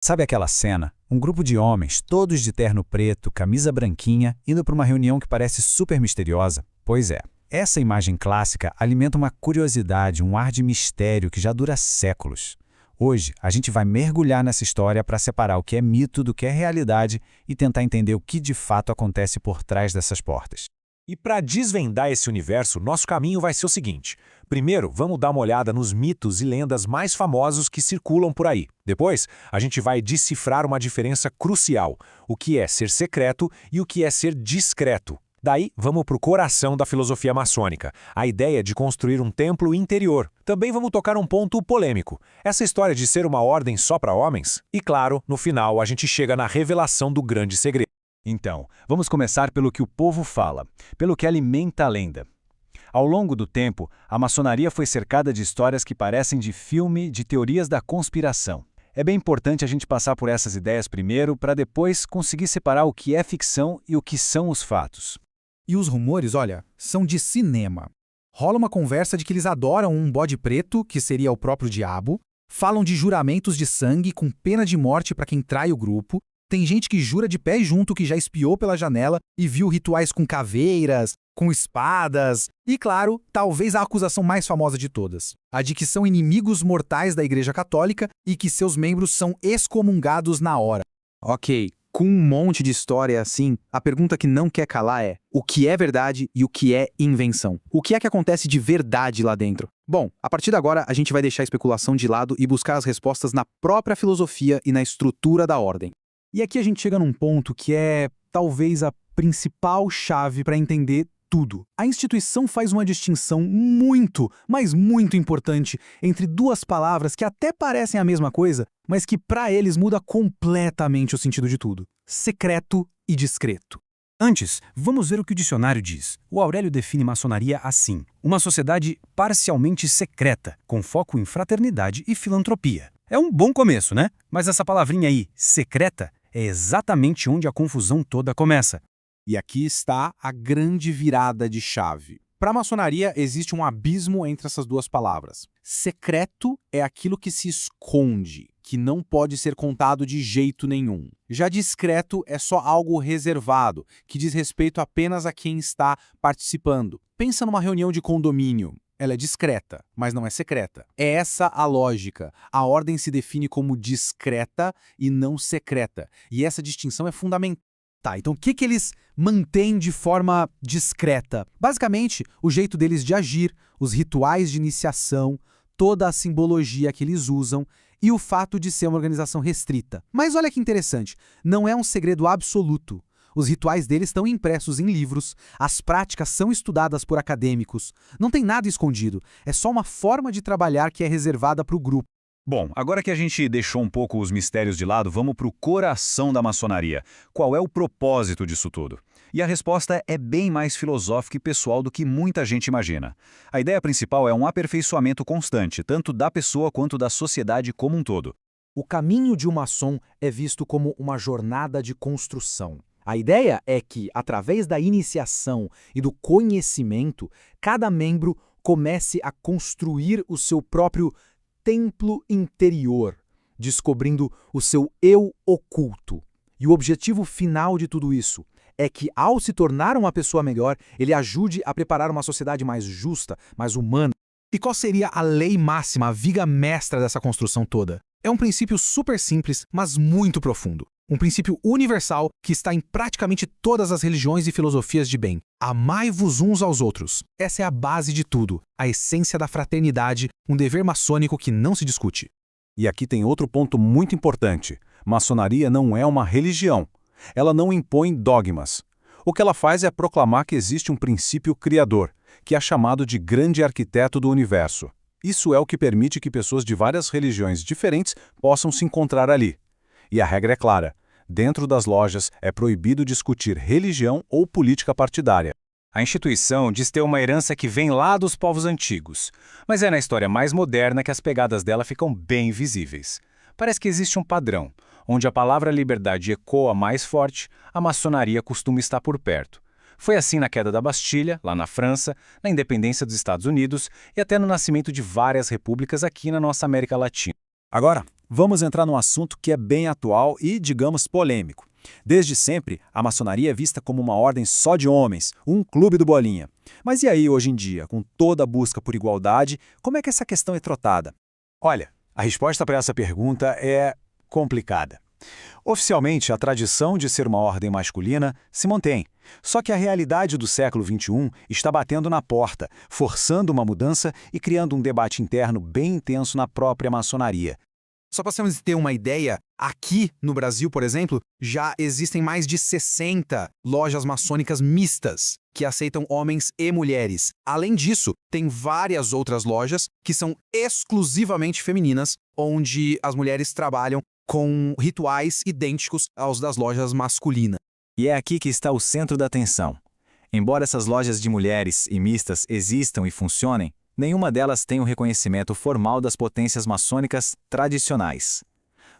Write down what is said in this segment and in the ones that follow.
Sabe aquela cena? Um grupo de homens, todos de terno preto, camisa branquinha, indo para uma reunião que parece super misteriosa? Pois é. Essa imagem clássica alimenta uma curiosidade, um ar de mistério que já dura séculos. Hoje, a gente vai mergulhar nessa história para separar o que é mito do que é realidade e tentar entender o que de fato acontece por trás dessas portas. E para desvendar esse universo, nosso caminho vai ser o seguinte. Primeiro, vamos dar uma olhada nos mitos e lendas mais famosos que circulam por aí. Depois, a gente vai decifrar uma diferença crucial, o que é ser secreto e o que é ser discreto. Daí, vamos para o coração da filosofia maçônica, a ideia de construir um templo interior. Também vamos tocar um ponto polêmico, essa história de ser uma ordem só para homens. E claro, no final, a gente chega na revelação do grande segredo. Então, vamos começar pelo que o povo fala, pelo que alimenta a lenda. Ao longo do tempo, a maçonaria foi cercada de histórias que parecem de filme, de teorias da conspiração. É bem importante a gente passar por essas ideias primeiro, para depois conseguir separar o que é ficção e o que são os fatos. E os rumores, olha, são de cinema. Rola uma conversa de que eles adoram um bode preto, que seria o próprio diabo, falam de juramentos de sangue com pena de morte para quem trai o grupo, tem gente que jura de pé junto que já espiou pela janela e viu rituais com caveiras, com espadas e, claro, talvez a acusação mais famosa de todas, a de que são inimigos mortais da Igreja Católica e que seus membros são excomungados na hora. Ok, com um monte de história assim, a pergunta que não quer calar é: o que é verdade e o que é invenção? O que acontece de verdade lá dentro? Bom, a partir de agora a gente vai deixar a especulação de lado e buscar as respostas na própria filosofia e na estrutura da ordem. E aqui a gente chega num ponto que é, talvez, a principal chave para entender tudo. A instituição faz uma distinção muito, mas muito importante entre duas palavras que até parecem a mesma coisa, mas que para eles muda completamente o sentido de tudo: secreto e discreto. Antes, vamos ver o que o dicionário diz. O Aurélio define maçonaria assim: uma sociedade parcialmente secreta, com foco em fraternidade e filantropia. É um bom começo, né? Mas essa palavrinha aí, secreta, é exatamente onde a confusão toda começa. E aqui está a grande virada de chave. Para a maçonaria, existe um abismo entre essas duas palavras. Secreto é aquilo que se esconde, que não pode ser contado de jeito nenhum. Já discreto é só algo reservado, que diz respeito apenas a quem está participando. Pensa numa reunião de condomínio. Ela é discreta, mas não é secreta. É essa a lógica. A ordem se define como discreta e não secreta. E essa distinção é fundamental. Tá, então o que eles mantêm de forma discreta? Basicamente, o jeito deles de agir, os rituais de iniciação, toda a simbologia que eles usam e o fato de ser uma organização restrita. Mas olha que interessante, não é um segredo absoluto. Os rituais deles estão impressos em livros, as práticas são estudadas por acadêmicos, não tem nada escondido, é só uma forma de trabalhar que é reservada para o grupo. Bom, agora que a gente deixou um pouco os mistérios de lado, vamos para o coração da maçonaria. Qual é o propósito disso tudo? E a resposta é bem mais filosófica e pessoal do que muita gente imagina. A ideia principal é um aperfeiçoamento constante, tanto da pessoa quanto da sociedade como um todo. O caminho de um maçom é visto como uma jornada de construção. A ideia é que, através da iniciação e do conhecimento, cada membro comece a construir o seu próprio templo interior, descobrindo o seu eu oculto. E o objetivo final de tudo isso é que, ao se tornar uma pessoa melhor, ele ajude a preparar uma sociedade mais justa, mais humana. E qual seria a lei máxima, a viga mestra dessa construção toda? É um princípio super simples, mas muito profundo. Um princípio universal que está em praticamente todas as religiões e filosofias de bem. Amai-vos uns aos outros. Essa é a base de tudo, a essência da fraternidade, um dever maçônico que não se discute. E aqui tem outro ponto muito importante. Maçonaria não é uma religião. Ela não impõe dogmas. O que ela faz é proclamar que existe um princípio criador, que é chamado de grande arquiteto do universo. Isso é o que permite que pessoas de várias religiões diferentes possam se encontrar ali. E a regra é clara. Dentro das lojas é proibido discutir religião ou política partidária. A instituição diz ter uma herança que vem lá dos povos antigos, mas é na história mais moderna que as pegadas dela ficam bem visíveis. Parece que existe um padrão, onde a palavra liberdade ecoa mais forte, a maçonaria costuma estar por perto. Foi assim na queda da Bastilha, lá na França, na independência dos Estados Unidos e até no nascimento de várias repúblicas aqui na nossa América Latina. Agora, Vamos entrar num assunto que é bem atual e, digamos, polêmico. Desde sempre, a maçonaria é vista como uma ordem só de homens, um clube do bolinha. Mas e aí, hoje em dia, com toda a busca por igualdade, como é que essa questão é tratada? Olha, a resposta para essa pergunta é complicada. Oficialmente, a tradição de ser uma ordem masculina se mantém. Só que a realidade do século XXI está batendo na porta, forçando uma mudança e criando um debate interno bem intenso na própria maçonaria. Só para você ter uma ideia, aqui no Brasil, por exemplo, já existem mais de 60 lojas maçônicas mistas que aceitam homens e mulheres. Além disso, tem várias outras lojas que são exclusivamente femininas, onde as mulheres trabalham com rituais idênticos aos das lojas masculinas. E é aqui que está o centro da atenção. Embora essas lojas de mulheres e mistas existam e funcionem, nenhuma delas tem o reconhecimento formal das potências maçônicas tradicionais.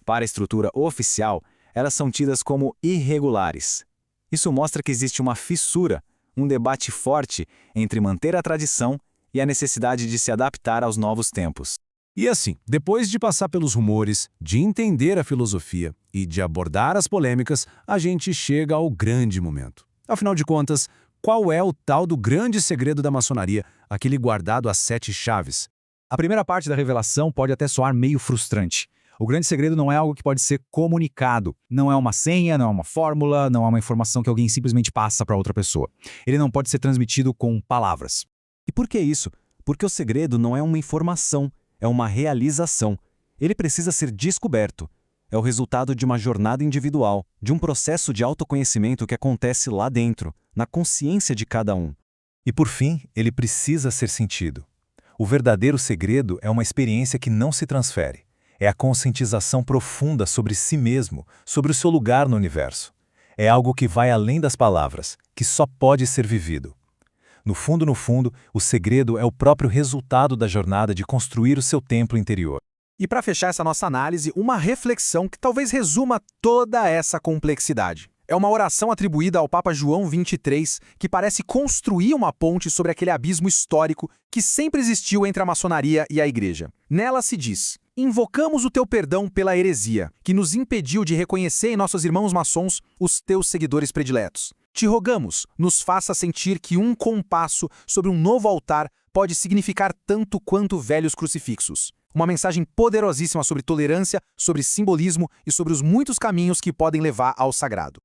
Para a estrutura oficial, elas são tidas como irregulares. Isso mostra que existe uma fissura, um debate forte entre manter a tradição e a necessidade de se adaptar aos novos tempos. E assim, depois de passar pelos rumores, de entender a filosofia e de abordar as polêmicas, a gente chega ao grande momento. Afinal de contas, qual é o tal do grande segredo da maçonaria, aquele guardado às 7 chaves? A primeira parte da revelação pode até soar meio frustrante. O grande segredo não é algo que pode ser comunicado. Não é uma senha, não é uma fórmula, não é uma informação que alguém simplesmente passa para outra pessoa. Ele não pode ser transmitido com palavras. E por que isso? Porque o segredo não é uma informação, é uma realização. Ele precisa ser descoberto. É o resultado de uma jornada individual, de um processo de autoconhecimento que acontece lá dentro, na consciência de cada um. E por fim, ele precisa ser sentido. O verdadeiro segredo é uma experiência que não se transfere. É a conscientização profunda sobre si mesmo, sobre o seu lugar no universo. É algo que vai além das palavras, que só pode ser vivido. No fundo, o segredo é o próprio resultado da jornada de construir o seu templo interior. E para fechar essa nossa análise, uma reflexão que talvez resuma toda essa complexidade. É uma oração atribuída ao Papa João XXIII que parece construir uma ponte sobre aquele abismo histórico que sempre existiu entre a maçonaria e a Igreja. Nela se diz: invocamos o teu perdão pela heresia, que nos impediu de reconhecer em nossos irmãos maçons os teus seguidores prediletos. Te rogamos, nos faça sentir que um compasso sobre um novo altar pode significar tanto quanto velhos crucifixos. Uma mensagem poderosíssima sobre tolerância, sobre simbolismo e sobre os muitos caminhos que podem levar ao sagrado.